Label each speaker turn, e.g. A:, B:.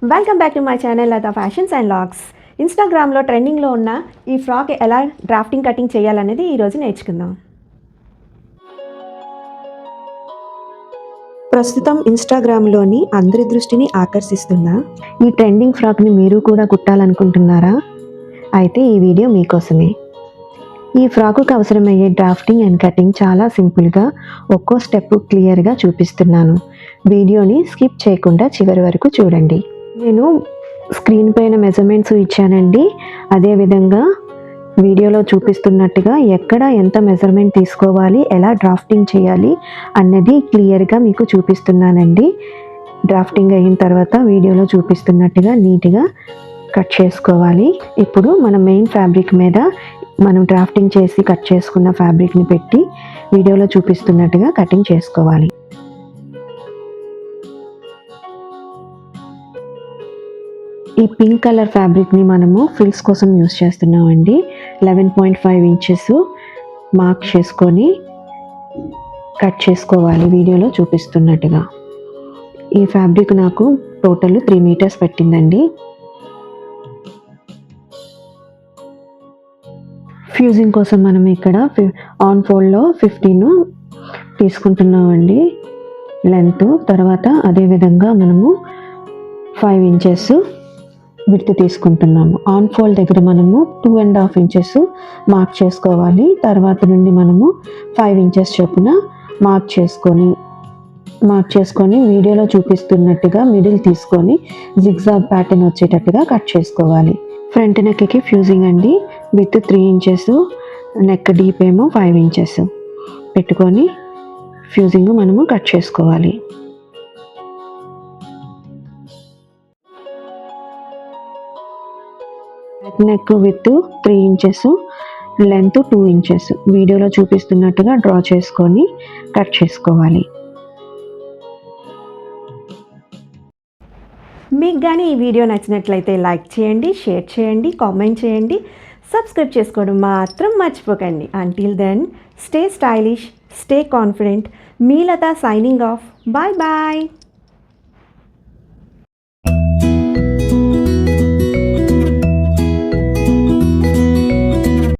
A: Welcome back to my channel Latha fashions and logs. ఇన్స్టాగ్రామ్లో ట్రెండింగ్లో ఉన్న ఈ ఫ్రాక్ ఎలా డ్రాఫ్టింగ్ కటింగ్ చేయాలనేది ఈరోజు నేర్చుకుందాం. ప్రస్తుతం ఇన్స్టాగ్రామ్లోని అందరి దృష్టిని ఆకర్షిస్తున్న ఈ ట్రెండింగ్ ఫ్రాక్ని మీరు కూడా కుట్టాలనుకుంటున్నారా? అయితే ఈ వీడియో మీకోసమే. ఈ ఫ్రాకుకు అవసరమయ్యే డ్రాఫ్టింగ్ అండ్ కటింగ్ చాలా సింపుల్గా ఒక్కో స్టెప్ క్లియర్గా చూపిస్తున్నాను. వీడియోని స్కిప్ చేయకుండా చివరి వరకు చూడండి. నేను స్క్రీన్ పైన మెజర్మెంట్స్ ఇచ్చానండి. అదేవిధంగా వీడియోలో చూపిస్తున్నట్టుగా ఎక్కడ ఎంత మెజర్మెంట్ తీసుకోవాలి, ఎలా డ్రాఫ్టింగ్ చేయాలి అన్నది క్లియర్గా మీకు చూపిస్తున్నానండి. డ్రాఫ్టింగ్ అయిన తర్వాత వీడియోలో చూపిస్తున్నట్టుగా నీట్గా కట్ చేసుకోవాలి. ఇప్పుడు మన మెయిన్ ఫ్యాబ్రిక్ మీద మనం డ్రాఫ్టింగ్ చేసి కట్ చేసుకున్న ఫ్యాబ్రిక్ని పెట్టి వీడియోలో చూపిస్తున్నట్టుగా కటింగ్ చేసుకోవాలి. ఈ పింక్ కలర్ ఫ్యాబ్రిక్ని మనము ఫ్రిల్స్ కోసం యూస్ చేస్తున్నామండి. 11.5 ఇంచెస్ మార్క్ చేసుకొని కట్ చేసుకోవాలి వీడియోలో చూపిస్తున్నట్టుగా. ఈ ఫ్యాబ్రిక్ నాకు టోటల్ 3 మీటర్స్ పట్టిందండి. ఫ్యూజింగ్ కోసం మనం ఇక్కడ ఆన్ ఫోల్డ్లో 15 తీసుకుంటున్నామండి లెంత్. తర్వాత అదేవిధంగా మనము 5 ఇంచెస్ విడ్త్ తీసుకుంటున్నాము. ఆన్ ఫోల్డ్ దగ్గర మనము 2.5 ఇంచెస్ మార్క్ చేసుకోవాలి. తర్వాత నుండి మనము 5 ఇంచెస్ చొప్పున మార్క్ చేసుకొని వీడియోలో చూపిస్తున్నట్టుగా మిడిల్ తీసుకొని జిగ్జాగ్ ప్యాటర్న్ వచ్చేటట్టుగా కట్ చేసుకోవాలి. ఫ్రంట్ నెక్కి ఫ్యూజింగ్ అండి. విత్ 3 ఇంచెస్, నెక్ డీప్ ఏమో 5 ఇంచెస్ పెట్టుకొని ఫ్యూజింగ్ మనము కట్ చేసుకోవాలి. Neck with 3 inches, length 2 inches వీడియోలో చూపిస్తున్నట్టుగా డ్రా చేసుకొని కట్ చేసుకోవాలి. మీకు కానీ ఈ వీడియో నచ్చినట్లయితే లైక్ చేయండి, షేర్ చేయండి, కామెంట్ చేయండి, సబ్స్క్రైబ్ చేసుకోవడం మాత్రం మర్చిపోకండి. Until then stay stylish, stay confident. మీ Latha signing off. Bye bye.